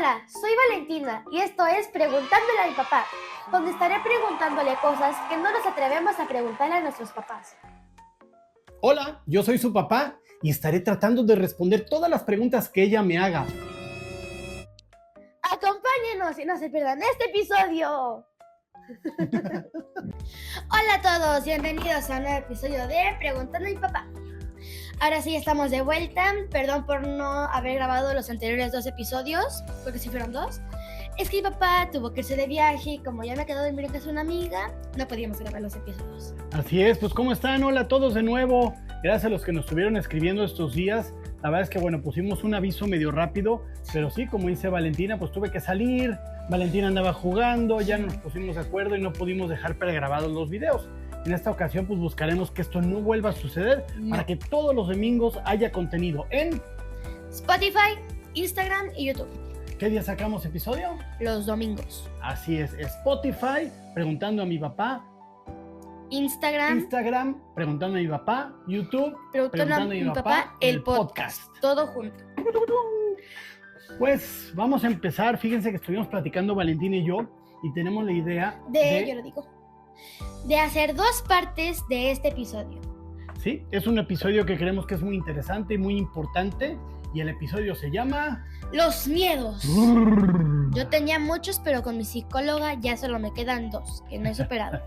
Hola, soy Valentina y esto es Preguntándole a mi papá, donde estaré preguntándole cosas que no nos atrevemos a preguntarle a nuestros papás. Hola, yo soy su papá y estaré tratando de responder todas las preguntas que ella me haga. Acompáñenos y no se pierdan este episodio. Hola a todos, bienvenidos a un nuevo episodio de Preguntando a mi papá. Ahora sí estamos de vuelta, perdón por no haber grabado los anteriores 2 episodios, porque sí fueron 2. Es que mi papá tuvo que irse de viaje y como ya me quedó a dormir en casa de una amiga, no podíamos grabar los episodios. Así es, pues ¿cómo están? Hola a todos de nuevo. Gracias a los que nos estuvieron escribiendo estos días. La verdad es que bueno, pusimos un aviso medio rápido, pero sí, como dice Valentina, pues tuve que salir. Valentina andaba jugando, ya nos pusimos de acuerdo y no pudimos dejar pregrabados los videos. En esta ocasión pues buscaremos que esto no vuelva a suceder para que todos los domingos haya contenido en Spotify, Instagram y YouTube. ¿Qué día sacamos episodio? Los domingos. Así es, Spotify, Preguntando a mi papá, Instagram, Preguntando a mi papá, YouTube, Preguntando a mi papá, el podcast. Todo junto. Pues vamos a empezar. Fíjense que estuvimos platicando Valentina y yo y tenemos la idea de hacer 2 partes de este episodio. Sí, es un episodio que creemos que es muy interesante y muy importante y el episodio se llama Los miedos. Yo tenía muchos, pero con mi psicóloga ya solo me quedan 2 que no he superado.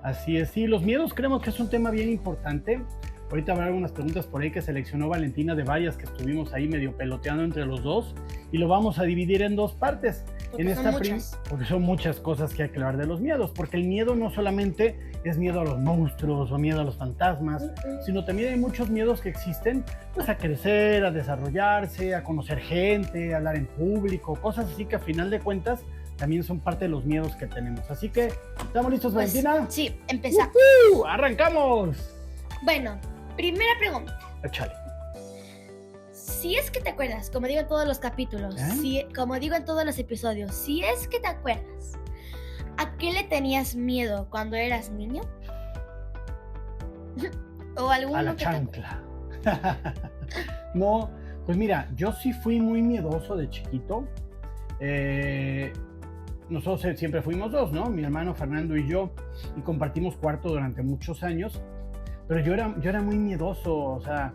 Así es, sí, los miedos creemos que es un tema bien importante. Ahorita habrá algunas preguntas por ahí que seleccionó Valentina de varias que estuvimos ahí medio peloteando entre los dos y lo vamos a dividir en 2 partes. Porque son muchas cosas que hay que hablar de los miedos, porque el miedo no solamente es miedo a los monstruos o miedo a los fantasmas, sino también hay muchos miedos que existen pues a crecer, a desarrollarse, a conocer gente, a hablar en público, cosas así que a final de cuentas también son parte de los miedos que tenemos. Así que, ¿estamos listos, Valentina? Sí, empezamos. ¡Arrancamos! Bueno, primera pregunta. Échale. Si es que te acuerdas, como digo en todos los capítulos, como digo en todos los episodios, si es que te acuerdas, ¿a qué le tenías miedo cuando eras niño? ¿O alguno a la chancla. No, pues mira, yo sí fui muy miedoso de chiquito. Nosotros siempre fuimos 2, ¿no? Mi hermano Fernando y yo, y compartimos cuarto durante muchos años. Pero yo era muy miedoso, o sea,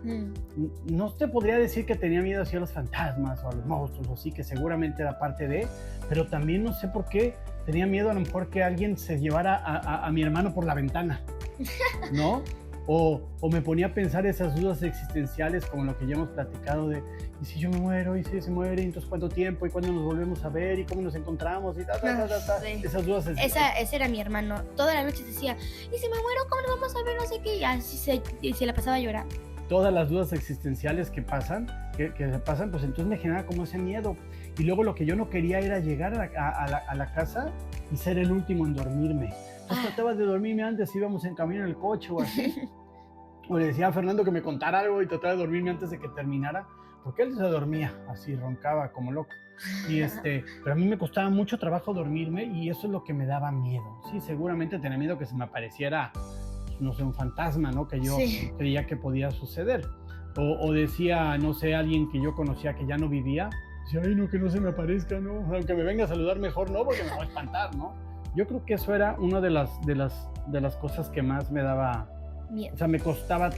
no te podría decir que tenía miedo hacia los fantasmas o a los monstruos, o sí, que seguramente era parte de, pero también no sé por qué tenía miedo a lo mejor que alguien se llevara a mi hermano por la ventana, ¿no? O me ponía a pensar esas dudas existenciales como lo que ya hemos platicado de, ¿y si yo me muero? ¿Y si se muere? ¿Entonces cuánto tiempo? ¿Y cuándo nos volvemos a ver? ¿Y cómo nos encontramos? Y Sí. Esas dudas ese era mi hermano. Toda la noche decía, ¿y si me muero? ¿Cómo nos vamos a ver? No sé qué. Y así se la pasaba llorando. Todas las dudas existenciales que pasan, pues entonces me generaba como ese miedo. Y luego lo que yo no quería era llegar a la casa y ser el último en dormirme. Entonces trataba de dormirme antes, íbamos en camino en el coche o así. O le decía a Fernando que me contara algo y trataba de dormirme antes de que terminara, porque él se dormía, así roncaba como loco. Pero a mí me costaba mucho trabajo dormirme y eso es lo que me daba miedo. Sí, seguramente tenía miedo que se me apareciera, no sé, un fantasma, ¿no? Que yo creía que podía suceder. O decía, no sé, alguien que yo conocía que ya no vivía, decía, ay, no, que no se me aparezca, ¿no? Aunque me venga a saludar mejor, no, porque me va a espantar, ¿no? Yo creo que eso era una de las cosas que más me daba miedo. O sea, me costaba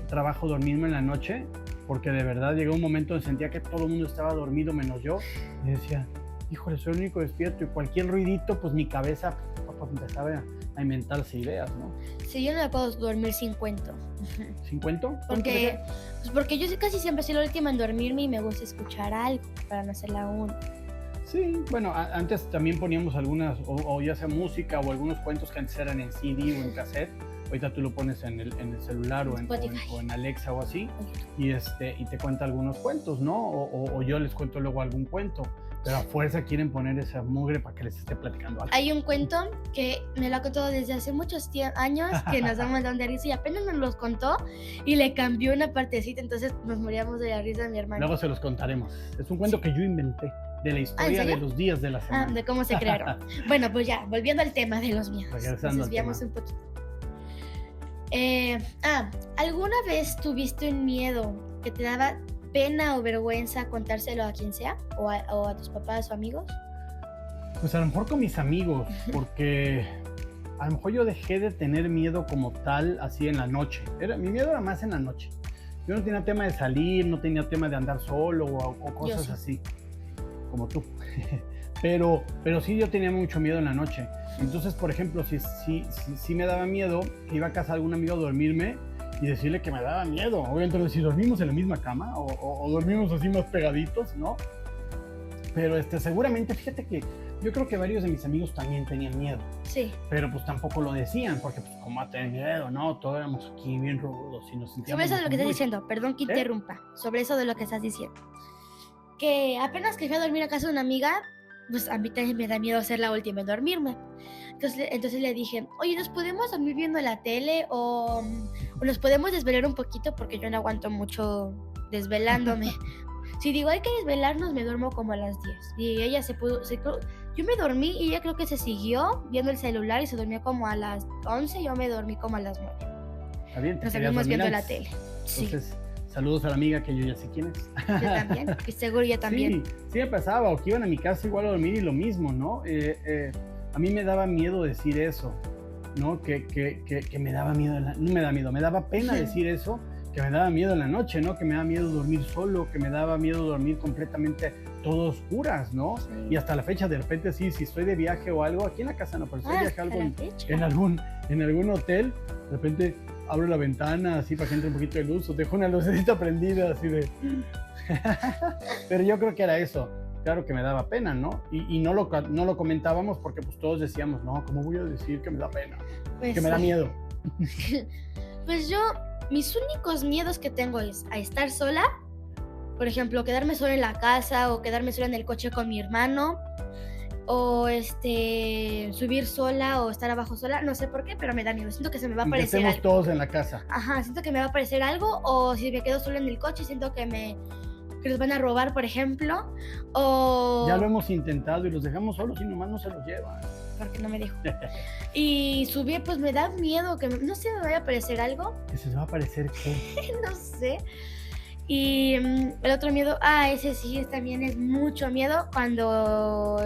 trabajo dormirme en la noche, porque de verdad llegó un momento en que sentía que todo el mundo estaba dormido menos yo, y decía, híjole, soy el único despierto, y cualquier ruidito, pues mi cabeza empezaba a inventarse ideas, ¿no? Sí, yo no me puedo dormir sin cuento. ¿Sin cuento? Porque yo casi siempre soy la última en dormirme y me gusta escuchar algo para no ser la única. Sí, bueno, antes también poníamos algunas, o ya sea música o algunos cuentos que antes eran en CD o en cassette. Ahorita tú lo pones en el celular o en Alexa o así, y te cuenta algunos cuentos, ¿no? O yo les cuento luego algún cuento, pero a fuerza quieren poner esa mugre para que les esté platicando algo. Hay un cuento que me lo ha contado desde hace muchos años, que nos da un montón de risa y apenas nos los contó y le cambió una partecita, entonces nos moríamos de la risa de mi hermano. Luego se los contaremos. Es un cuento que yo inventé. De la historia de los días de la semana. De cómo se crearon. Bueno, pues ya, volviendo al tema de los miedos. Nos desviamos un poquito. ¿Alguna vez tuviste un miedo que te daba pena o vergüenza contárselo a quien sea? ¿O a tus papás o amigos? Pues a lo mejor con mis amigos, porque a lo mejor yo dejé de tener miedo como tal así en la noche. Mi miedo era más en la noche. Yo no tenía tema de salir, no tenía tema de andar solo o cosas así, como tú. Pero sí yo tenía mucho miedo en la noche. Entonces, por ejemplo, si me daba miedo que iba a casa de algún amigo a dormirme y decirle que me daba miedo. Obviamente, si dormimos en la misma cama o dormimos así más pegaditos, ¿no? Pero seguramente, fíjate que yo creo que varios de mis amigos también tenían miedo. Sí. Pero pues tampoco lo decían, porque pues como a tener miedo, ¿no? Todos éramos aquí bien rudos y nos sentíamos... Sobre eso de lo que estás diciendo, perdón que interrumpa, sobre eso de lo que estás diciendo. Que apenas que fui a dormir a casa de una amiga, pues a mí también me da miedo ser la última en dormirme. Entonces le dije, oye, ¿nos podemos dormir viendo la tele o nos podemos desvelar un poquito? Porque yo no aguanto mucho desvelándome. Si digo hay que desvelarnos, me duermo como a las 10. Y ella yo me dormí y ella creo que se siguió viendo el celular y se durmió como a las 11. Yo me dormí como a las 9. Está bien, nos seguimos viendo la tele. Entonces, sí. Saludos a la amiga que yo ya sé quién es. Yo también, y seguro yo también. Sí me pasaba, o que iban a mi casa igual a dormir y lo mismo, ¿no? A mí me daba miedo decir eso, ¿no? Que me daba miedo, no me da miedo, me daba pena decir eso, que me daba miedo en la noche, ¿no? Que me daba miedo dormir solo, que me daba miedo dormir completamente todo oscuras, ¿no? Sí. Y hasta la fecha, de repente, sí, si estoy de viaje o algo, aquí en la casa no, pero si estoy de viaje algo en algún hotel, de repente abro la ventana así para que entre un poquito de luz o dejo una lucecita prendida así de... Pero yo creo que era eso. Claro que me daba pena, ¿no? Y no lo comentábamos porque pues todos decíamos, no, ¿cómo voy a decir que me da pena? Pues que me da miedo. Pues yo, mis únicos miedos que tengo es a estar sola. Por ejemplo, quedarme sola en la casa o quedarme sola en el coche con mi hermano. O subir sola o estar abajo sola, no sé por qué, pero me da miedo, siento que se me va a aparecer algo. Todos en la casa. Ajá, siento que me va a aparecer algo, o si me quedo sola en el coche, siento que los van a robar, por ejemplo, o... Ya lo hemos intentado y los dejamos solos y nomás no se los llevan. Porque no me dejo. Y subir, pues me da miedo, que no sé, me vaya a aparecer algo. ¿Que se me va a aparecer qué? No sé. Y el otro miedo, ese sí, también es mucho miedo cuando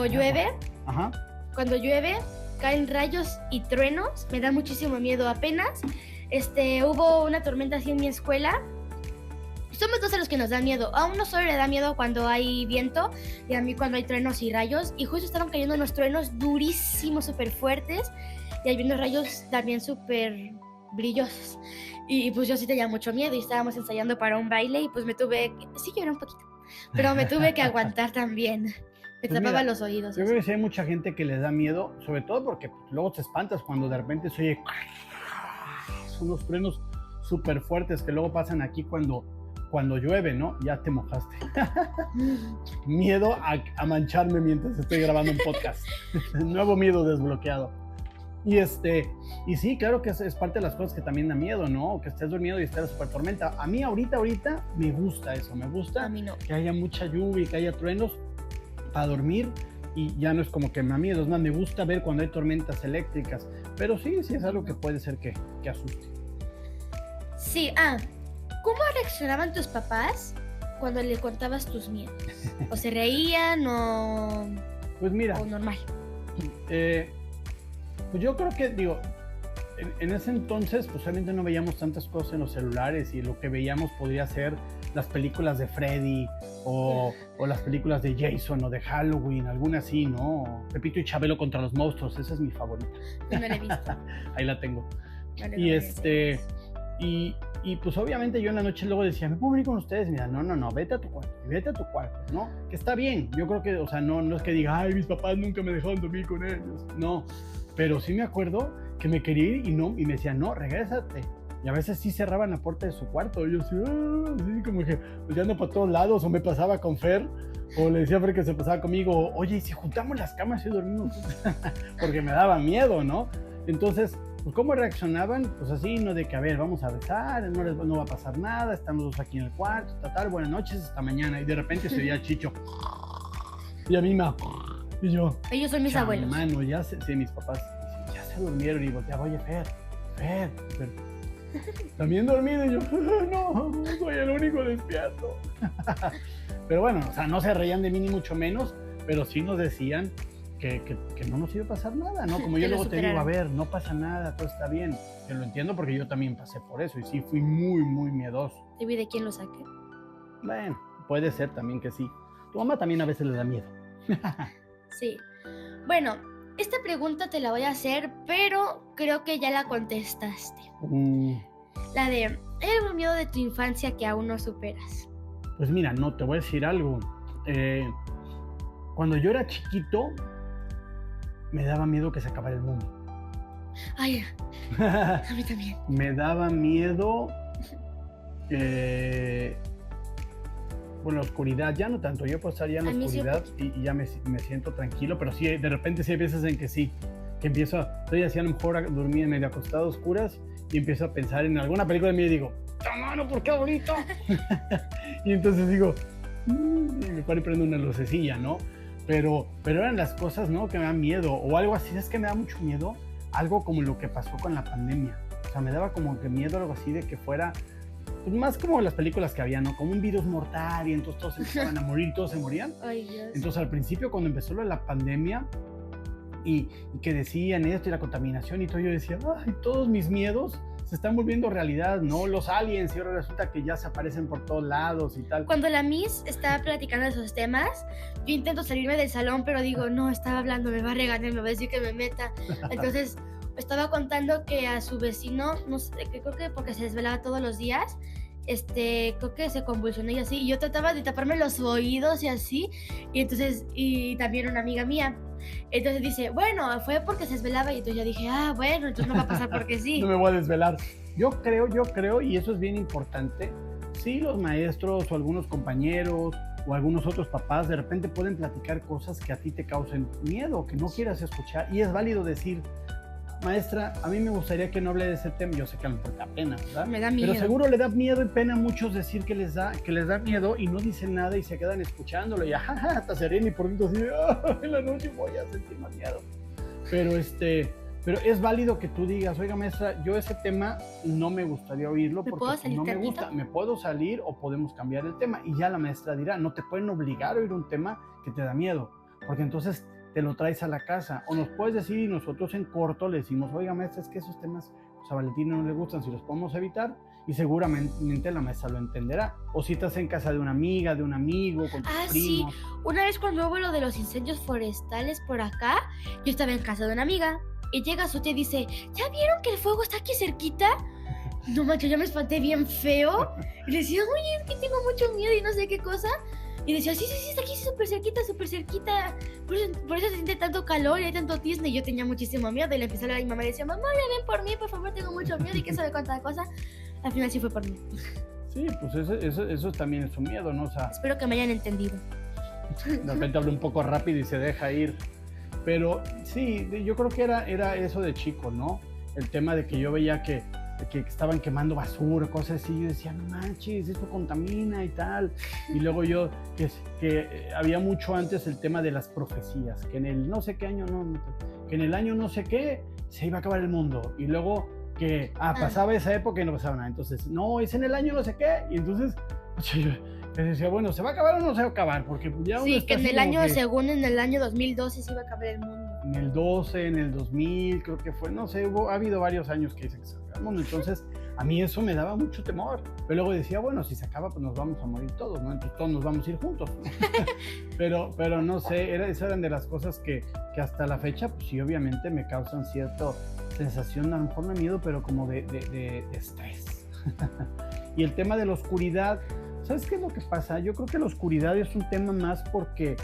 llueve. Ajá. Cuando llueve, caen rayos y truenos, me da muchísimo miedo. Apenas hubo una tormenta así en mi escuela. Somos dos a los que nos da miedo. A uno solo le da miedo cuando hay viento y a mí cuando hay truenos y rayos. Y justo estaban cayendo unos truenos durísimos, súper fuertes. Y hay unos rayos también súper brillosos. Y pues yo sí tenía mucho miedo y estábamos ensayando para un baile y pues sí lloré un poquito, pero me tuve que aguantar también. Me tapaba los oídos. Yo creo que sí hay mucha gente que les da miedo, sobre todo porque luego te espantas cuando de repente se oye unos truenos súper fuertes que luego pasan aquí cuando llueve, ¿no? Ya te mojaste. Miedo a mancharme mientras estoy grabando un podcast. Nuevo miedo desbloqueado. Y sí, claro que es parte de las cosas que también da miedo, ¿no? Que estés dormido y estés la super tormenta. A mí ahorita me gusta eso, me gusta a mí no. Que haya mucha lluvia y que haya truenos para dormir y ya no es como que me da miedo, es más, me gusta ver cuando hay tormentas eléctricas, pero sí es algo que puede ser que asuste. Sí, ¿cómo reaccionaban tus papás cuando le contabas tus miedos? ¿O se reían o...? Pues mira... ¿O normal? Pues yo creo que, en ese entonces, pues obviamente no veíamos tantas cosas en los celulares y lo que veíamos podría ser las películas de Freddy o las películas de Jason o de Halloween, alguna así, ¿no? Pepito y Chabelo contra los monstruos, esa es mi favorita. Yo no la he visto. Ahí la tengo. Vale, y pues obviamente yo en la noche luego decía, ¿me puedo venir con ustedes? Mira, no, vete a tu cuarto, ¿no? Que está bien, yo creo que, o sea, no es que diga, ay, mis papás nunca me dejaron dormir con ellos, no, pero sí me acuerdo que me quería ir y me decían, no, regrésate. Y a veces sí cerraban la puerta de su cuarto. Y yo así como que pues ya ando para todos lados. O me pasaba con Fer. O le decía a Fer que se pasaba conmigo. Oye, ¿y si juntamos las camas y dormimos? Porque me daba miedo, ¿no? Entonces, pues ¿cómo reaccionaban? Pues así, no de que, a ver, vamos a besar, no va a pasar nada, estamos dos aquí en el cuarto, buenas noches, hasta mañana. Y de repente se oía Chicho. Y a mí y yo. Ellos son mis abuelos. Mano, sí, mis papás ya se durmieron. Y volteaba, oye, Fer. También dormido y yo, no, soy el único sigo despierto. Pero bueno, o sea, no se reían de mí ni mucho menos, pero sí nos decían que no nos iba a pasar nada, ¿no? Como yo luego te digo, a ver, no pasa nada, todo está bien. Yo lo entiendo porque yo también pasé por eso y sí, fui muy, muy miedoso. ¿Y de quién lo saqué? Bueno, puede ser también que sí. Tu mamá también a veces le da miedo. Sí. Bueno, esta pregunta te la voy a hacer, pero creo que ya la contestaste. La de, ¿hay algún miedo de tu infancia que aún no superas? Pues mira, no, te voy a decir algo. Cuando yo era chiquito, me daba miedo que se acabara el mundo. Ay, a mí también. Me daba miedo, bueno, la oscuridad, ya no tanto, yo puedo estar ya en la oscuridad y ya me siento tranquilo, pero sí, de repente sí hay veces en que sí, que estoy así a lo mejor dormir medio acostado a oscuras y empiezo a pensar en alguna película de mí y digo, ¡mano, por qué ahorita! Y entonces digo, y me paro y prendo una lucecilla, ¿no? Pero eran las cosas, ¿no? Que me dan miedo, o algo así, es que me da mucho miedo, algo como lo que pasó con la pandemia, o sea, me daba como que miedo algo así de que fuera, pues más como las películas que había, ¿no? Como un virus mortal y entonces todos empezaban a morir, todos se morían. Ay, Dios. Entonces al principio cuando empezó lo de la pandemia y que decían esto y la contaminación y todo, yo decía, ay, todos mis miedos se están volviendo realidad, ¿no? Los aliens y ahora resulta que ya se aparecen por todos lados y tal. Cuando la Miss estaba platicando de esos temas, yo intento salirme del salón, pero digo, no, estaba hablando, me va a regañar, me va a decir que me meta. Entonces estaba contando que a su vecino, no sé, que creo que porque se desvelaba todos los días, creo que se convulsionó y así, y yo trataba de taparme los oídos y así, y entonces, y también una amiga mía, entonces dice, bueno, fue porque se desvelaba, y entonces yo dije, bueno, entonces no va a pasar porque sí. No me voy a desvelar. Yo creo, y eso es bien importante, sí, los maestros o algunos compañeros o algunos otros papás de repente pueden platicar cosas que a ti te causen miedo, que no quieras escuchar, y es válido decir, maestra, a mí me gustaría que no hable de ese tema. Yo sé que a lo mejor da pena, ¿verdad? Me da miedo. Pero seguro le da miedo y pena a muchos decir que les da miedo y no dicen nada y se quedan escuchándolo y hasta se ríen y por dentro así, en la noche voy a sentir más miedo. Pero es válido que tú digas, oiga maestra, yo ese tema no me gustaría oírlo porque no me gusta, me puedo salir o podemos cambiar el tema. Y ya la maestra dirá, no te pueden obligar a oír un tema que te da miedo, porque entonces te lo traes a la casa, o nos puedes decir y nosotros en corto le decimos, oiga maestra, es que esos temas pues, a Valentina no le gustan, si los podemos evitar, y seguramente la maestra lo entenderá. O si estás en casa de una amiga, de un amigo, con tus primos. Sí, una vez cuando hubo lo de los incendios forestales por acá, yo estaba en casa de una amiga, y llega su tía y dice, ¿ya vieron que el fuego está aquí cerquita? No manches, yo me espanté bien feo, y le decía, oye, es que tengo mucho miedo y no sé qué cosa. Y decía, sí, está aquí súper cerquita. Por eso se siente tanto calor y hay tanto tizne. Y yo tenía muchísimo miedo. Y le empecé a hablar a mi mamá y decía, mamá, ya ven por mí, por favor, tengo mucho miedo. Y qué sabe cuánta cosa. Al final sí fue por mí. Sí, pues eso también es un miedo, ¿no? O sea, espero que me hayan entendido. De repente hablo un poco rápido y se deja ir. Pero sí, yo creo que era eso de chico, ¿no? El tema de que yo veía que estaban quemando basura, cosas así, yo decía, no manches, esto contamina y tal. Y luego yo, que había mucho antes el tema de las profecías, que en el no sé qué año, que en el año no sé qué, se iba a acabar el mundo. Y luego que, pasaba esa época y no pasaba nada. Entonces, no, es en el año no sé qué. Y entonces, yo decía, bueno, ¿se va a acabar o no se va a acabar? Porque ya sí, que en el año, según en el año 2012 se iba a acabar el mundo. En el 12, en el 2000, creo que fue, no sé, ha habido varios años que dicen que se acaba el mundo. Entonces, a mí eso me daba mucho temor. Pero luego decía, bueno, si se acaba, pues nos vamos a morir todos, ¿no? Entonces todos nos vamos a ir juntos, ¿no? pero no sé, esas eran de las cosas que hasta la fecha, pues sí, obviamente me causan cierta sensación, a lo mejor no de miedo, pero como de estrés. Y el tema de la oscuridad, ¿sabes qué es lo que pasa? Yo creo que la oscuridad es un tema más porque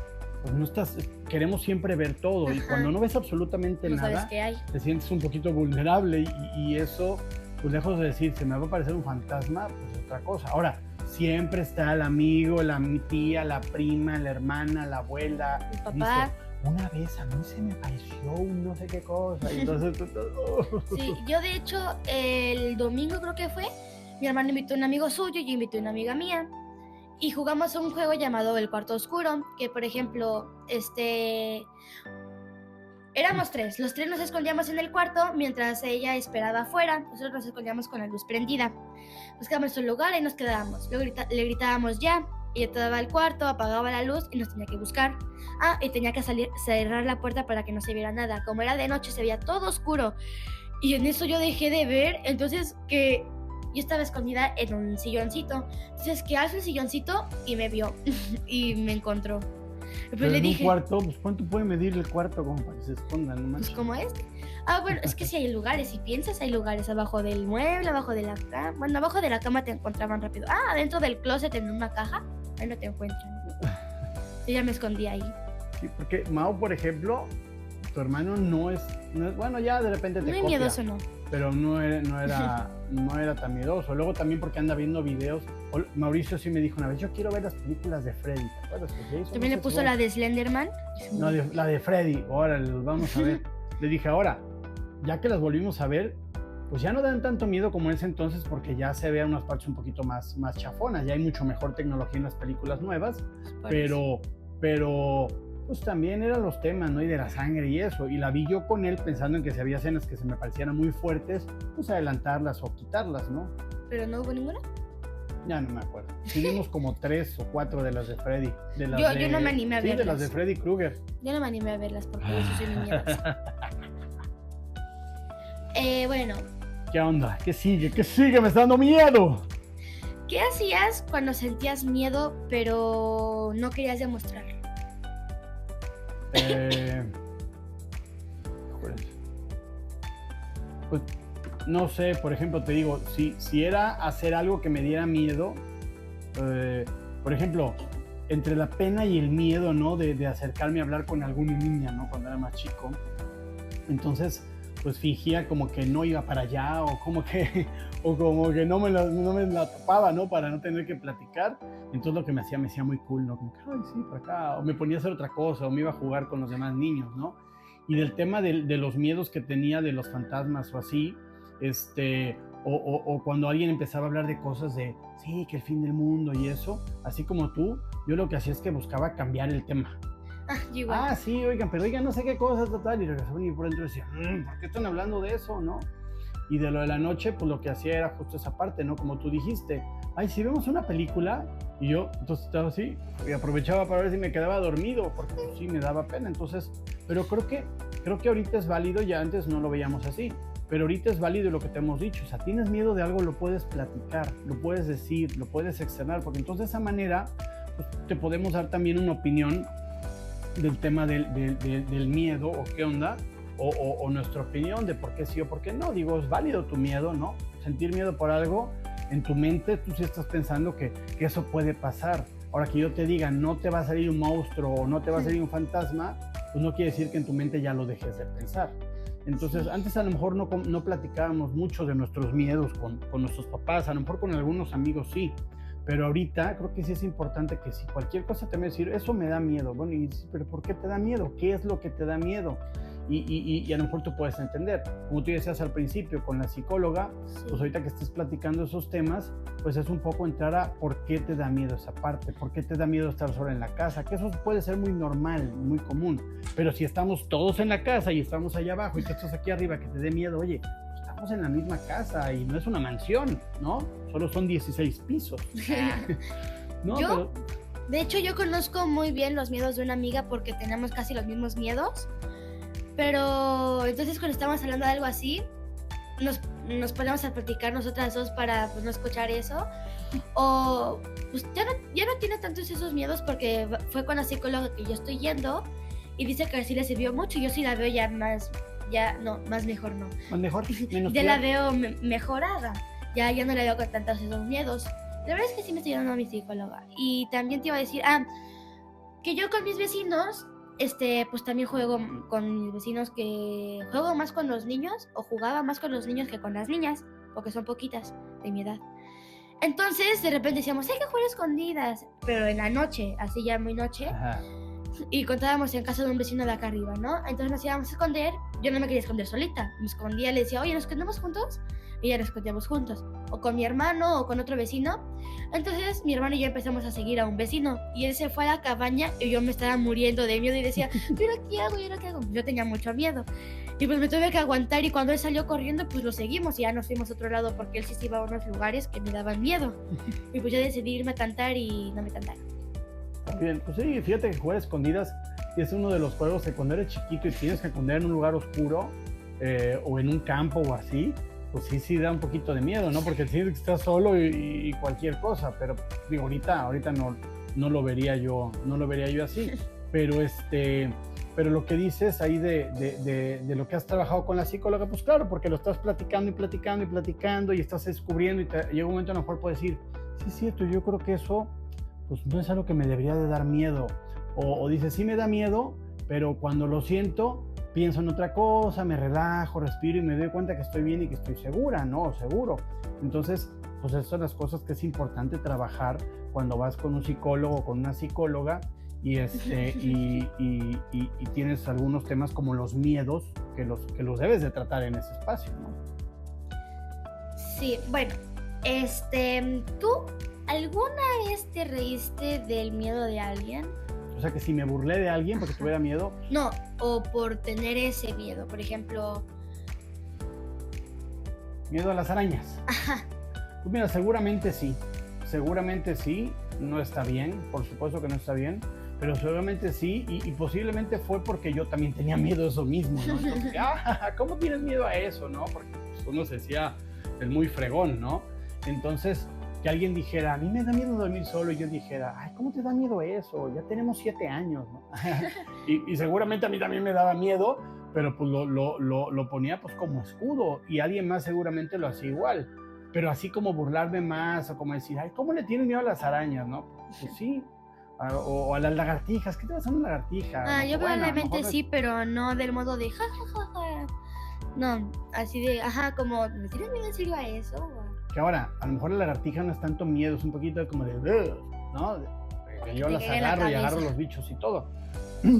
pues queremos siempre ver todo. Y cuando no ves absolutamente nada, te sientes un poquito vulnerable y eso, pues lejos de decir, se me va a parecer un fantasma, pues es otra cosa. Ahora, siempre está el amigo, la tía, la prima, la hermana, la abuela. El papá. Dice, una vez a mí se me pareció un no sé qué cosa. Y entonces, sí, yo de hecho, el domingo creo que fue, mi hermano invitó a un amigo suyo y yo invité a una amiga mía. Y jugamos un juego llamado El Cuarto Oscuro, que por ejemplo, Éramos tres, los tres nos escondíamos en el cuarto mientras ella esperaba afuera. Nosotros nos escondíamos con la luz prendida. Buscábamos nuestro lugar y nos quedábamos. Luego le gritábamos ya. Ella entraba al cuarto, apagaba la luz y nos tenía que buscar. Y tenía que cerrar la puerta para que no se viera nada. Como era de noche, se veía todo oscuro. Y en eso yo dejé de ver. Entonces que yo estaba escondida en un silloncito. Entonces que alzo el silloncito y me vio. Y me encontró. Pero le dije, un cuarto, pues ¿cuánto puede medir el cuarto como para que se escondan? ¿No? Pues como este. Bueno, es que si hay lugares, si piensas, hay lugares abajo del mueble, abajo de la cama. Bueno, abajo de la cama te encontraban rápido. Adentro del closet en una caja, ahí no te encuentran. Yo ya me escondí ahí. Sí, porque Mao, por ejemplo, tu hermano no es bueno, ya de repente te copia. No es miedoso, no. Pero no era tan miedoso. Luego también porque anda viendo videos. Mauricio sí me dijo una vez, yo quiero ver las películas de Freddy. ¿Te acuerdas? También le puso la de Slenderman. No, la de Freddy. Órale, los vamos a ver. Le dije, ahora, ya que las volvimos a ver, pues ya no dan tanto miedo como en ese entonces porque ya se vean unas partes un poquito más chafonas. Ya hay mucho mejor tecnología en las películas nuevas. Pero pues también eran los temas, ¿no? Y de la sangre y eso. Y la vi yo con él pensando en que si había escenas que se me parecieran muy fuertes, pues adelantarlas o quitarlas, ¿no? ¿Pero no hubo ninguna? Ya no me acuerdo. Sí vimos como 3 o 4 de las de Freddy. Yo no me animé a verlas. Sí, de las de Freddy Krueger. Yo no me animé a verlas porque yo soy miedosa. Bueno. ¿Qué onda? ¿Qué sigue? ¿Qué sigue? ¡Me está dando miedo! ¿Qué hacías cuando sentías miedo pero no querías demostrarlo? Pues no sé, por ejemplo, te digo, si era hacer algo que me diera miedo, por ejemplo, entre la pena y el miedo, ¿no? De acercarme a hablar con alguna niña, ¿no? Cuando era más chico. Entonces, pues fingía como que no iba para allá o como que no me la topaba, ¿no? Para no tener que platicar. Entonces lo que me hacía muy cool, ¿no? Como que, ay, sí, por acá. O me ponía a hacer otra cosa, o me iba a jugar con los demás niños, ¿no? Y del tema de los miedos que tenía de los fantasmas o así, o cuando alguien empezaba a hablar de cosas de, sí, que el fin del mundo y eso, así como tú, yo lo que hacía es que buscaba cambiar el tema. Igual. Sí, oigan, no sé qué cosas, total, y regresaban y por dentro decía, ¿por qué están hablando de eso, no? Y de lo de la noche, pues lo que hacía era justo esa parte, ¿no? Como tú dijiste, ay, si vemos una película, y yo, entonces estaba así, y aprovechaba para ver si me quedaba dormido, porque pues, sí me daba pena, entonces, pero creo que ahorita es válido, ya antes no lo veíamos así, pero ahorita es válido lo que te hemos dicho, o sea, tienes miedo de algo, lo puedes platicar, lo puedes decir, lo puedes externar, porque entonces de esa manera, pues, te podemos dar también una opinión del tema del miedo, o qué onda, o nuestra opinión de por qué sí o por qué no. Digo, es válido tu miedo, ¿no? Sentir miedo por algo, en tu mente tú sí estás pensando que eso puede pasar. Ahora que yo te diga, no te va a salir un monstruo o no te va a salir un fantasma, pues no quiere decir que en tu mente ya lo dejes de pensar. Entonces, antes a lo mejor no platicábamos mucho de nuestros miedos con nuestros papás, a lo mejor con algunos amigos sí, pero ahorita creo que sí es importante que si cualquier cosa te va a decir, eso me da miedo, bueno, pero ¿por qué te da miedo? ¿Qué es lo que te da miedo? Y a lo mejor tú puedes entender, como tú decías al principio con la psicóloga, sí. Pues ahorita que estés platicando esos temas, pues es un poco entrar a por qué te da miedo esa parte, por qué te da miedo estar sola en la casa, que eso puede ser muy normal, muy común, pero si estamos todos en la casa y estamos allá abajo y tú estás aquí arriba, que te dé miedo, oye, estamos en la misma casa y no es una mansión, ¿no? Solo son 16 pisos. ¿No? De hecho, yo conozco muy bien los miedos de una amiga porque tenemos casi los mismos miedos. Pero entonces cuando estamos hablando de algo así, nos ponemos a platicar nosotras dos para pues, no escuchar eso. O pues ya no tiene tantos esos miedos porque fue con la psicóloga que yo estoy yendo y dice que sí le sirvió mucho. Yo sí la veo ya más mejor no. ¿Más mejor? Menos ya la veo mejorada. Ya no la veo con tantos esos miedos. La verdad es que sí me estoy dando a mi psicóloga. Y también te iba a decir, que yo con mis vecinos... pues también juego con mis vecinos, que juego más con los niños o jugaba más con los niños que con las niñas, porque son poquitas de mi edad. Entonces de repente decíamos, hay que jugar escondidas, pero en la noche, así ya muy noche. Ajá. Y contábamos en casa de un vecino de acá arriba, ¿no? Entonces nos íbamos a esconder, yo no me quería esconder solita, me escondía, le decía, oye, ¿nos escondemos juntos? y ya nos escondíamos juntos, o con mi hermano o con otro vecino. Entonces mi hermano y yo empezamos a seguir a un vecino y él se fue a la cabaña y yo me estaba muriendo de miedo y decía, ¿pero qué hago? ¿Yo qué hago? Yo tenía mucho miedo y pues me tuve que aguantar, y cuando él salió corriendo pues lo seguimos y ya nos fuimos a otro lado porque él sí se iba a unos lugares que me daban miedo y pues yo decidí irme a cantar y no me cantaron. Bien, pues sí, fíjate que jugar escondidas es uno de los juegos que cuando eres chiquito y tienes que esconder en un lugar oscuro o en un campo o así, pues sí da un poquito de miedo, ¿no? Porque sientes que estás solo y cualquier cosa, pero digo, ahorita no lo vería yo así, pero lo que dices ahí de lo que has trabajado con la psicóloga, pues claro, porque lo estás platicando y estás descubriendo y llega un momento a lo mejor puedes decir, sí es cierto, yo creo que eso pues no es algo que me debería de dar miedo, o dices, sí me da miedo, pero cuando lo siento, pienso en otra cosa, me relajo, respiro y me doy cuenta que estoy bien y que estoy segura, ¿no? Seguro. Entonces, pues esas son las cosas que es importante trabajar cuando vas con un psicólogo o con una psicóloga y tienes algunos temas como los miedos que los debes de tratar en ese espacio, ¿no? Sí, bueno, ¿tú alguna vez te reíste del miedo de alguien? O sea, que si me burlé de alguien porque tuviera miedo. No, o por tener ese miedo, por ejemplo. Miedo a las arañas. Ajá. Pues mira, seguramente sí, no está bien, por supuesto que no está bien, pero seguramente sí, y posiblemente fue porque yo también tenía miedo de eso mismo, ¿no? Entonces, ¿cómo tienes miedo a eso, no? Porque pues, uno se decía el muy fregón, ¿no? Entonces, que alguien dijera, a mí me da miedo dormir solo, y yo dijera, ay, ¿cómo te da miedo eso? Ya tenemos 7 años, ¿no? y seguramente a mí también me daba miedo, pero pues lo ponía pues como escudo, y alguien más seguramente lo hacía igual, pero así como burlarme más, o como decir, ay, ¿cómo le tienes miedo a las arañas, no? Pues sí, o a las lagartijas, ¿qué te vas a una lagartija? Yo probablemente sí, pero no del modo de ja. No, así de, como, ¿me tienes miedo en serio a eso? Que ahora, a lo mejor la lagartija no es tanto miedo, es un poquito como de, ¿no? Que yo las agarro y agarro los bichos y todo.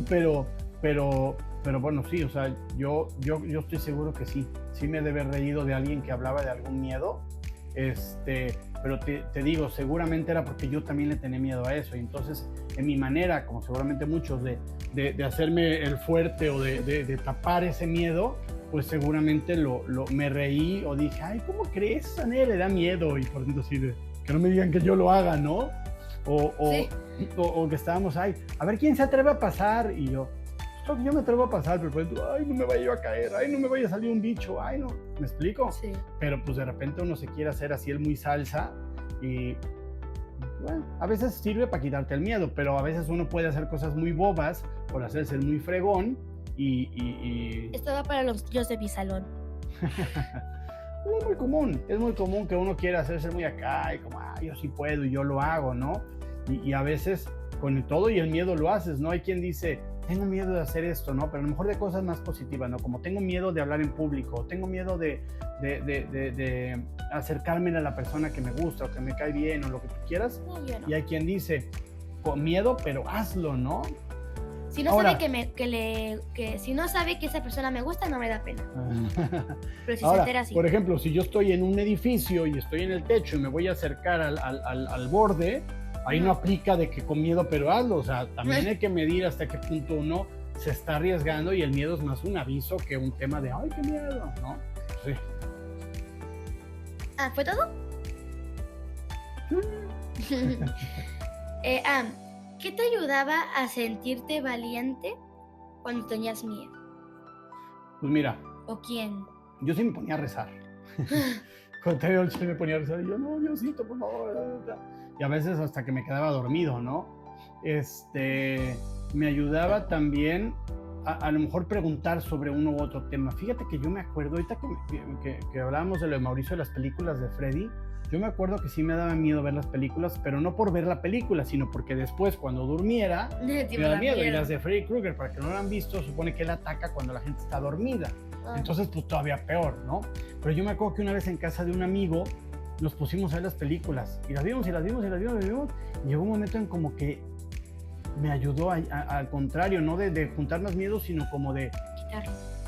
Pero bueno, sí, o sea, yo estoy seguro que sí me debe haber reído de alguien que hablaba de algún miedo, pero te digo, seguramente era porque yo también le tenía miedo a eso, y entonces en mi manera, como seguramente muchos, de hacerme el fuerte o de tapar ese miedo, pues seguramente me reí o dije, ay, ¿cómo crees? A nadie le da miedo, y por dentro así de, que no me digan que yo lo haga, ¿no? Sí. O que estábamos, ay, a ver quién se atreve a pasar, y yo, creo que yo me atrevo a pasar, pero por dentro, ay, no me vaya yo a caer, ay, no me vaya a salir un bicho, ay, no, ¿me explico? Sí. Pero pues de repente uno se quiere hacer así el muy salsa, y bueno, a veces sirve para quitarte el miedo, pero a veces uno puede hacer cosas muy bobas por hacerse el muy fregón, Esto va para los tíos de mi salón. Es muy común que uno quiera hacerse muy acá y como, yo sí puedo y yo lo hago, ¿no? Y a veces con todo y el miedo lo haces, ¿no? Hay quien dice, tengo miedo de hacer esto, ¿no? Pero a lo mejor de cosas más positivas, ¿no? Como tengo miedo de hablar en público, tengo miedo de acercarme a la persona que me gusta o que me cae bien o lo que tú quieras. No, yo no. Y hay quien dice, con miedo, pero hazlo, ¿no? Si no sabe si no sabe que esa persona me gusta, no me da pena. Pero si se entera así. Por ejemplo, si yo estoy en un edificio y estoy en el techo y me voy a acercar al borde, ahí no aplica de que con miedo, pero hazlo. O sea, también hay que medir hasta qué punto uno se está arriesgando, y el miedo es más un aviso que un tema de, ay, qué miedo, ¿no? Sí. ¿Fue todo? ¿Qué te ayudaba a sentirte valiente cuando tenías miedo? Pues mira. ¿O quién? Yo sí me ponía a rezar. Cuando tenía el chile me ponía a rezar y yo, no, Diosito, por favor. Y a veces hasta que me quedaba dormido, ¿no? Me ayudaba también a lo mejor preguntar sobre uno u otro tema. Fíjate que yo me acuerdo, ahorita que hablábamos de lo de Mauricio, de las películas de Freddy, yo me acuerdo que sí me daba miedo ver las películas, pero no por ver la película, sino porque después, cuando durmiera, me daba miedo. Y las de Freddy Krueger, para que no lo han visto, supone que él ataca cuando la gente está dormida. Entonces, pues todavía peor, ¿no? Pero yo me acuerdo que una vez en casa de un amigo nos pusimos a ver las películas, y las vimos, y llegó un momento en como que me ayudó al contrario, no de juntar más miedo, sino como de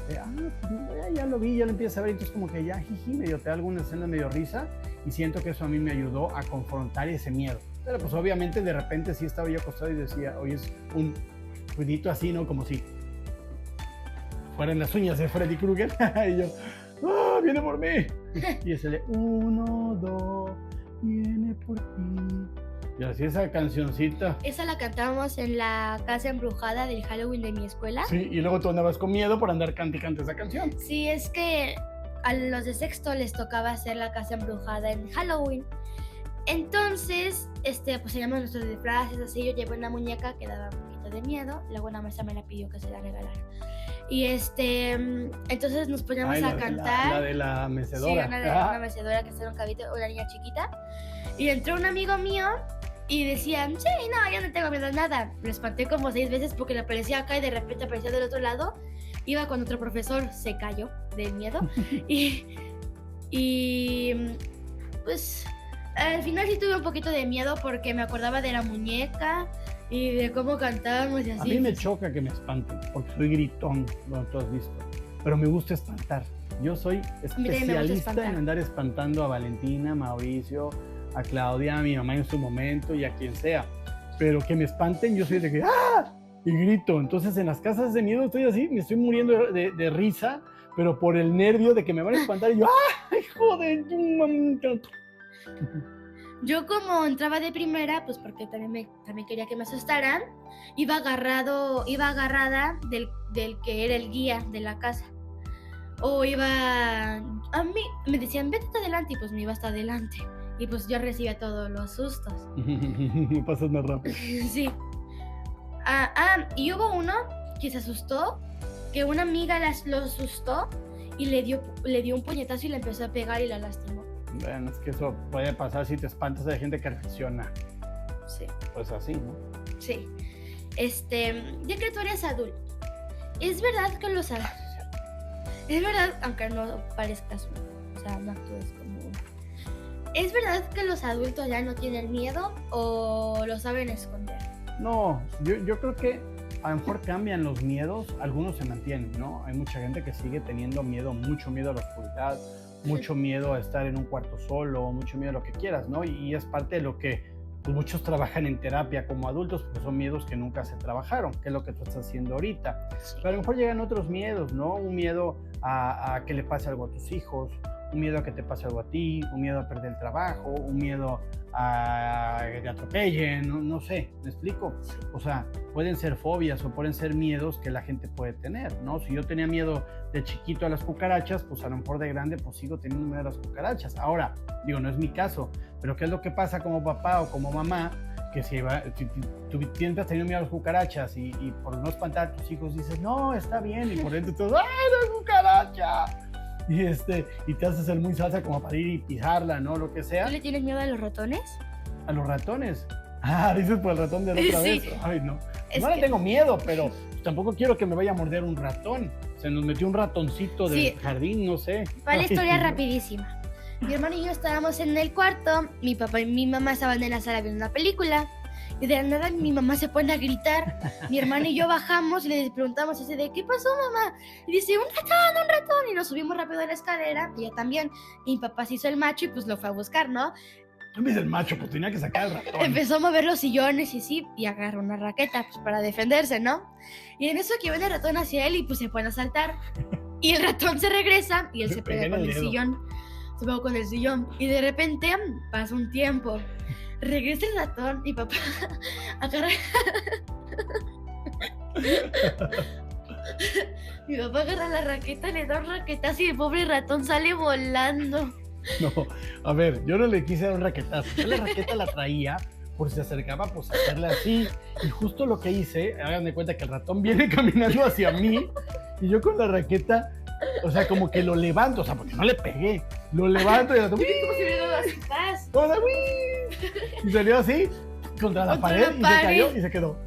Pues, ya lo vi, ya lo empiezo a ver, entonces como que ya, jiji, medio te da alguna escena medio risa, y siento que eso a mí me ayudó a confrontar ese miedo. Pero pues obviamente de repente sí estaba yo acostado y decía, oye, es un ruidito así, ¿no? Como si fueran las uñas de Freddy Krueger, y yo, ¡ah, viene por mí! Y ese de 1, 2, viene por ti. Y así esa cancioncita. Esa la cantamos en la casa embrujada del Halloween de mi escuela. Sí, y luego tú andabas con miedo por andar cante esa canción. Sí, es que a los de sexto les tocaba hacer la casa embrujada en Halloween. Entonces, pues teníamos nuestros disfraces, así. Yo llevé una muñeca que daba un poquito de miedo. Luego una maestra me la pidió que se la regalara. Y entonces nos poníamos a cantar. La de la mecedora. Sí, una mecedora que estaba en un cabito, una niña chiquita. Y entró un amigo mío y decían, sí, no, yo no tengo miedo a nada. Lo espanté como 6 veces porque le aparecía acá y de repente aparecía del otro lado. Iba con otro profesor, se cayó del miedo. y pues al final sí tuve un poquito de miedo porque me acordaba de la muñeca y de cómo cantábamos y así. A mí me choca que me espanten porque soy gritón, como tú has visto. Pero me gusta espantar. Yo soy especialista en andar espantando a Valentina, a Mauricio, a Claudia, a mi mamá en su momento y a quien sea. Pero que me espanten, yo soy de que ¡ah! Y grito. Entonces en las casas de miedo estoy así, me estoy muriendo de risa, pero por el nervio de que me van a espantar y yo ¡ah! ¡Joder! Yo como entraba de primera, pues porque también quería que me asustaran, iba agarrada del que era el guía de la casa. O a mí me decían, vete hasta adelante, y pues me iba hasta adelante. Y pues yo recibía todos los sustos. Me pasas más rápido. Sí. Y hubo uno que se asustó, que una amiga lo asustó y le dio un puñetazo y le empezó a pegar y la lastimó. Bueno, es que eso puede pasar si te espantas de gente que reacciona. Sí. Pues así, ¿no? Sí. Ya que tú eres adulto, ¿es verdad que los adultos... Es verdad, aunque no parezcas uno, o sea, no actúes como uno. ¿Es verdad que los adultos ya no tienen miedo o lo saben esconder? No, yo creo que a lo mejor cambian los miedos, algunos se mantienen, ¿no? Hay mucha gente que sigue teniendo miedo, mucho miedo a la oscuridad, mucho miedo a estar en un cuarto solo, mucho miedo a lo que quieras, ¿no? Y es parte de lo que pues, muchos trabajan en terapia como adultos, porque son miedos que nunca se trabajaron, que es lo que tú estás haciendo ahorita. Sí. Pero a lo mejor llegan otros miedos, ¿no? Un miedo a que le pase algo a tus hijos, un miedo a que te pase algo a ti, un miedo a perder el trabajo, un miedo a que te atropellen, no sé, ¿me explico? O sea, pueden ser fobias o pueden ser miedos que la gente puede tener, ¿no? Si yo tenía miedo de chiquito a las cucarachas, pues a lo mejor de grande pues sigo teniendo miedo a las cucarachas. Ahora, digo, no es mi caso, pero ¿qué es lo que pasa como papá o como mamá? Que si tú tienes tenido miedo a las cucarachas y por no espantar a tus hijos dices, no, está bien, y por dentro tú, ¡ay, la cucaracha! Y te haces el muy salsa como para ir y pisarla, ¿no? Lo que sea. ¿Tú le tienes miedo a los ratones? ¿A los ratones? Ah, dices por el ratón de la otra Sí. vez. Ay, no. No le tengo miedo, pero tampoco quiero que me vaya a morder un ratón. Se nos metió un ratoncito del jardín, no sé. Va la historia rapidísima. Mi hermano y yo estábamos en el cuarto, mi papá y mi mamá estaban en la sala viendo una película. Y de la nada mi mamá se pone a gritar. Mi hermano y yo bajamos y le preguntamos ese de ¿qué pasó, mamá? Y dice, un ratón. Y nos subimos rápido a la escalera. Y ella también. Y mi papá se hizo el macho y pues lo fue a buscar, ¿no? Tú me dices el macho, pues tenía que sacar el ratón. Empezó a mover los sillones y agarró una raqueta pues, para defenderse, ¿no? Y en eso que viene el ratón hacia él y pues se pone a saltar. Y el ratón se regresa y él se pega con el sillón. Se pegó con el sillón. Y de repente pasa un tiempo. Regresa el ratón y papá agarra... Mi papá agarra la raqueta, le da un raquetazo y el pobre ratón sale volando. No, a ver, yo no le quise dar un raquetazo. Yo la raqueta la traía por si se acercaba, pues a hacerle así. Y justo lo que hice, hagan de cuenta que el ratón viene caminando hacia mí y yo con la raqueta, o sea, como que lo levanto, o sea, porque no le pegué. Lo levanto y el ratón... Y salió así, contra la pared y se cayó y se quedó.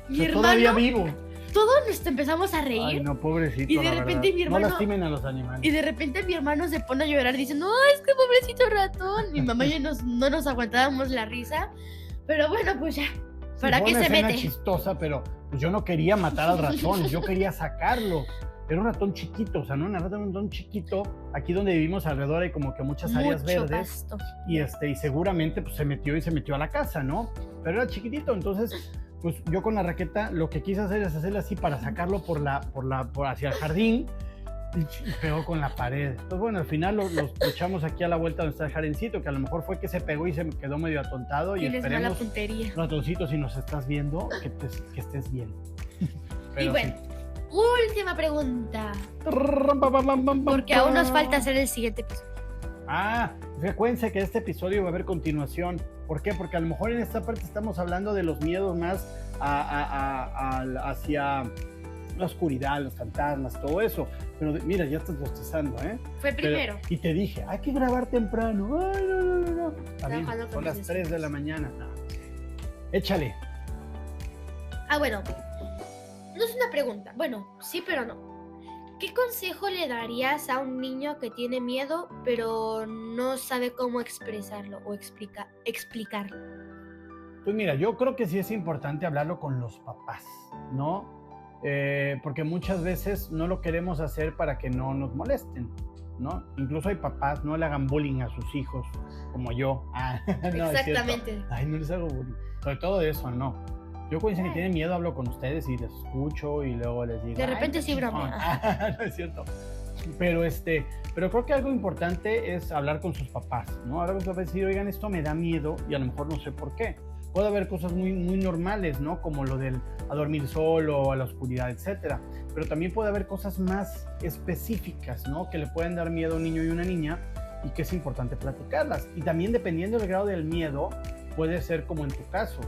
Mi o sea, hermano, todavía vivo. Todos nos empezamos a reír. Ay, no, pobrecito, y de repente verdad. mi hermano... No lastimen a los animales. Y de repente mi hermano se pone a llorar diciendo, ¡ay, es que pobrecito ratón! Mi mamá y yo no nos aguantábamos la risa. Pero bueno, pues ya, ¿para qué se mete? Fue una chistosa, pero pues yo no quería matar al ratón, yo quería sacarlo. Era un ratón chiquito, o sea, no un ratón chiquito. Aquí donde vivimos alrededor hay como que muchas áreas Mucho verdes. pasto. Y seguramente pues se metió a la casa, ¿no? Pero era chiquitito, entonces pues yo con la raqueta lo que quise hacer es hacerle así para sacarlo por hacia el jardín y pegó con la pared. Entonces bueno, al final lo echamos aquí a la vuelta donde está el jardincito, que a lo mejor fue que se pegó y se me quedó medio atontado. Y Tienes mala esperemos, puntería. ratoncito, si nos estás viendo, que estés bien. Y bueno, sí. Última pregunta. Porque aún nos falta hacer el siguiente episodio. Recuérdense que este episodio va a haber continuación. ¿Por qué? Porque a lo mejor en esta parte estamos hablando de los miedos más hacia la oscuridad, los fantasmas, todo eso. Pero mira, ya estás bostezando, ¿eh? Fue primero. Y te dije, hay que grabar temprano. Ay, no. Está bien, son las 3 de la mañana. No. Échale. Bueno. No es una pregunta. Bueno, sí, pero no. ¿Qué consejo le darías a un niño que tiene miedo, pero no sabe cómo expresarlo o explicarlo? Pues mira, yo creo que sí es importante hablarlo con los papás, ¿no? Porque muchas veces no lo queremos hacer para que no nos molesten, ¿no? Incluso hay papás, no le hagan bullying a sus hijos, como yo. No, exactamente. Ay, no les hago bullying. Sobre todo eso, no. Yo cuando dicen que tienen miedo, hablo con ustedes y les escucho y luego les digo... De repente sí bromea. No es cierto. Pero creo que algo importante es hablar con sus papás, ¿no? Hablar con sus papás y decir, oigan, esto me da miedo y a lo mejor no sé por qué. Puede haber cosas muy, muy normales, ¿no? Como lo del a dormir solo, a la oscuridad, etcétera. Pero también puede haber cosas más específicas, ¿no? Que le pueden dar miedo a un niño y una niña y que es importante platicarlas. Y también dependiendo del grado del miedo, puede ser como en tu caso.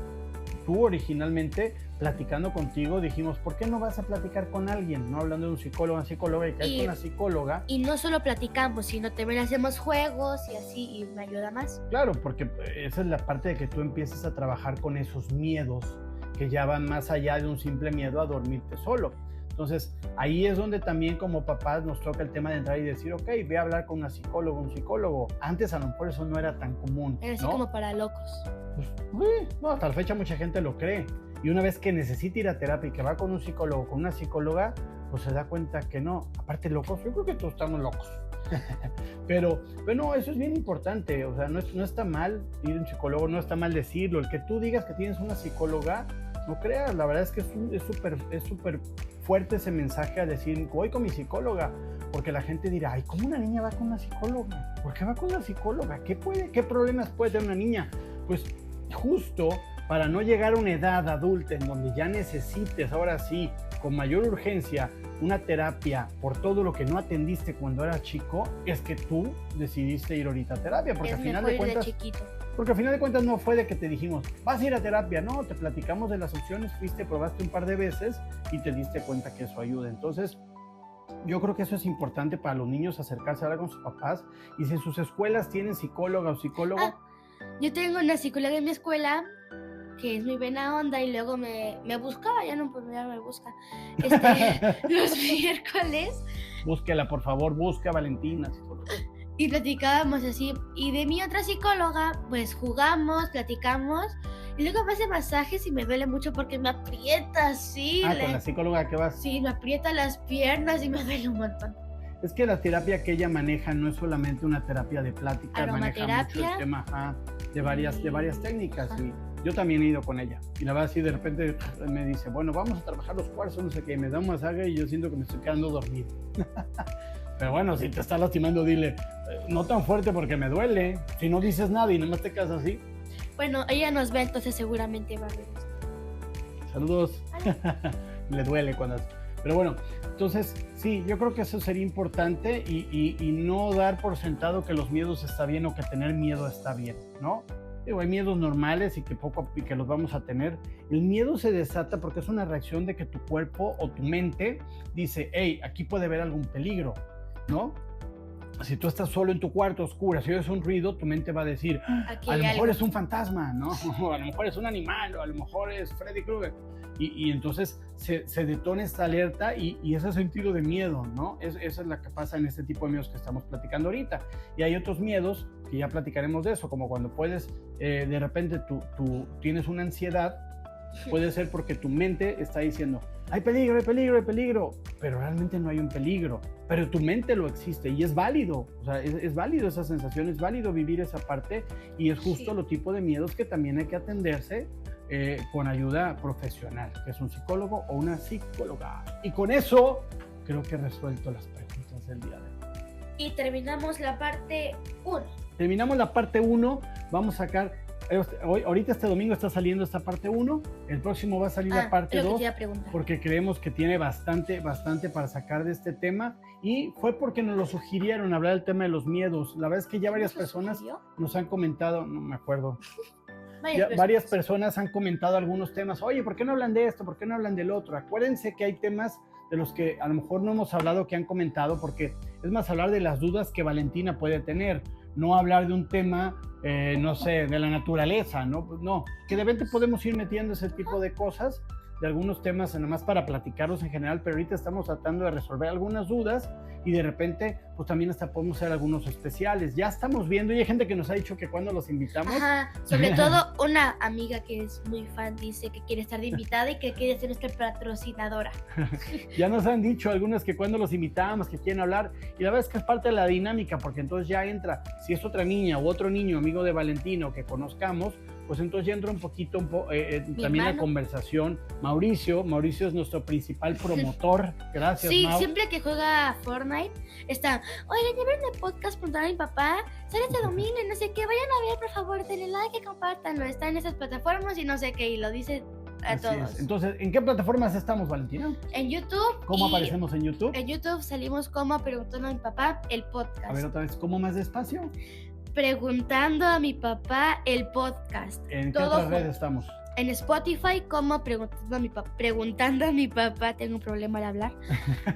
Tú originalmente, platicando contigo, dijimos, ¿por qué no vas a platicar con alguien? No hablando de un psicólogo, una psicóloga, y caes con una psicóloga. Y no solo platicamos, sino también hacemos juegos y así, y me ayuda más. Claro, porque esa es la parte de que tú empieces a trabajar con esos miedos que ya van más allá de un simple miedo a dormirte solo. Entonces, ahí es donde también como papás nos toca el tema de entrar y decir, ok, ve a hablar con una psicóloga, un psicólogo. Antes a lo mejor eso no era tan común, era así, ¿no? Como para locos. Pues, no, hasta la fecha mucha gente lo cree. Y una vez que necesita ir a terapia y que va con un psicólogo, con una psicóloga, pues se da cuenta que no. Aparte locos, yo creo que todos estamos locos. Pero no, eso es bien importante. O sea, no está mal ir a un psicólogo, no está mal decirlo. El que tú digas que tienes una psicóloga, no creas, la verdad es que es súper fuerte ese mensaje a decir, voy con mi psicóloga, porque la gente dirá, ay, ¿cómo una niña va con una psicóloga? ¿Por qué va con una psicóloga? ¿Qué problemas puede tener una niña? Pues justo para no llegar a una edad adulta en donde ya necesites, ahora sí, con mayor urgencia, una terapia por todo lo que no atendiste cuando eras chico, es que tú decidiste ir ahorita a terapia, porque al final de cuentas... Porque al final de cuentas no fue de que te dijimos, vas a ir a terapia, no, te platicamos de las opciones, fuiste, probaste un par de veces y te diste cuenta que eso ayuda. Entonces, yo creo que eso es importante para los niños, acercarse a hablar con sus papás. Y si en sus escuelas tienen psicóloga o psicólogo... yo tengo una psicóloga en mi escuela que es muy buena onda y luego me buscaba, ya no, pues ya me busca, los miércoles. Búsquela, por favor, busca a Valentina, psicóloga. Y platicábamos así, y de mi otra psicóloga, pues jugamos, platicamos, y luego me hace masajes y me duele mucho porque me aprieta así. ¿Con la psicóloga que vas? Sí, me aprieta las piernas y me duele un montón. Es que la terapia que ella maneja no es solamente una terapia de plática, maneja mucho el tema de varias técnicas, y yo también he ido con ella, y la verdad sí, de repente me dice, bueno, vamos a trabajar los cuarzos, no sé qué, me da un masaje y yo siento que me estoy quedando dormido. Pero bueno, si te está lastimando, dile, no tan fuerte porque me duele. Si no dices nada y nomás te quedas así. Bueno, ella nos ve, entonces seguramente va a ver esto. Saludos. Le duele cuando... Pero bueno, entonces, sí, yo creo que eso sería importante y no dar por sentado que los miedos está bien o que tener miedo está bien, ¿no? Digo, hay miedos normales y que los vamos a tener. El miedo se desata porque es una reacción de que tu cuerpo o tu mente dice, hey, aquí puede haber algún peligro, ¿no? Si tú estás solo en tu cuarto oscuro, si oyes un ruido, tu mente va a decir, a lo mejor es un fantasma, ¿no? O a lo mejor es un animal, o a lo mejor es Freddy Krueger. Y entonces se detona esta alerta y ese sentido de miedo, ¿no? Esa es la que pasa en este tipo de miedos que estamos platicando ahorita. Y hay otros miedos que ya platicaremos de eso, como cuando puedes, de repente tú tienes una ansiedad Puede ser porque tu mente está diciendo, hay peligro, hay peligro, hay peligro, pero realmente no hay un peligro, pero tu mente lo existe y es válido, o sea, es válido esa sensación, es válido vivir esa parte y es justo lo tipo de miedos que también hay que atenderse con ayuda profesional, que es un psicólogo o una psicóloga. Y con eso creo que he resuelto las preguntas del día de hoy. Y terminamos la parte 1. Terminamos la parte 1, vamos a sacar, ahorita este domingo está saliendo esta parte 1, el próximo va a salir la parte 2, porque creemos que tiene bastante para sacar de este tema, y fue porque nos lo sugirieron, hablar del tema de los miedos. La verdad es que ya varias personas nos han comentado, no me acuerdo, varias personas han comentado algunos temas, oye, ¿por qué no hablan de esto? ¿Por qué no hablan del otro? Acuérdense que hay temas de los que a lo mejor no hemos hablado, que han comentado, porque es más hablar de las dudas que Valentina puede tener, no hablar de un tema, no sé, de la naturaleza, no, que de repente podemos ir metiendo ese tipo de cosas, de algunos temas nada más para platicarlos en general, pero ahorita estamos tratando de resolver algunas dudas y de repente pues también hasta podemos hacer algunos especiales. Ya estamos viendo y hay gente que nos ha dicho que cuando los invitamos. Ajá, sobre todo una amiga que es muy fan dice que quiere estar de invitada y que quiere ser nuestra patrocinadora. Ya nos han dicho algunas que cuando los invitamos, que quieren hablar, y la verdad es que es parte de la dinámica, porque entonces ya entra, si es otra niña u otro niño amigo de Valentino que conozcamos, pues entonces ya entra un poquito también la conversación. Mauricio es nuestro principal promotor. Gracias, sí, Mau. Siempre que juega Fortnite está, oigan, ya vieron el podcast, preguntaron a mi papá, sale este domingo y no sé qué, vayan a ver, por favor, denle like y compártanlo, está en esas plataformas y no sé qué, y lo dice a Así todos. Es. Entonces, ¿en qué plataformas estamos, Valentina? En YouTube. ¿Cómo aparecemos en YouTube? En YouTube salimos como Preguntando a mi papá, el podcast. A ver, otra vez, ¿cómo más despacio? Preguntando a mi papá, el podcast. ¿En qué otras redes estamos? En Spotify como Preguntando a mi papá, tengo un problema al hablar.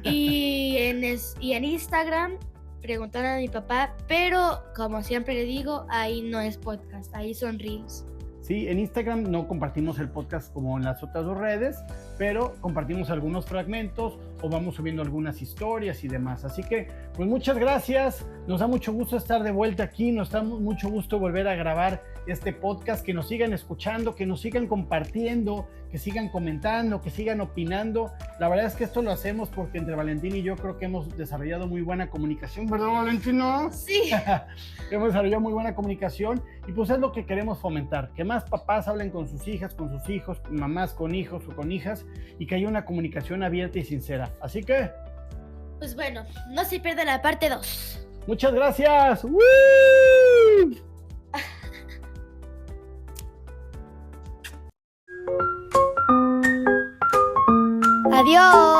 y en Instagram, Preguntando a mi papá, pero como siempre le digo, ahí no es podcast, ahí son reels. Sí, en Instagram no compartimos el podcast como en las otras dos redes, pero compartimos algunos fragmentos o vamos subiendo algunas historias y demás. Así que, pues muchas gracias. Nos da mucho gusto estar de vuelta aquí. Nos da mucho gusto volver a grabar este podcast. Que nos sigan escuchando, que nos sigan compartiendo, que sigan comentando, que sigan opinando. La verdad es que esto lo hacemos porque entre Valentín y yo creo que hemos desarrollado muy buena comunicación, ¿verdad, Valentino? Sí. Hemos desarrollado muy buena comunicación y pues es lo que queremos fomentar, que más papás hablen con sus hijas, con sus hijos, mamás con hijos o con hijas, y que haya una comunicación abierta y sincera. Así que, pues bueno, no se pierda la parte 2. Muchas gracias. ¡Woo! Adiós.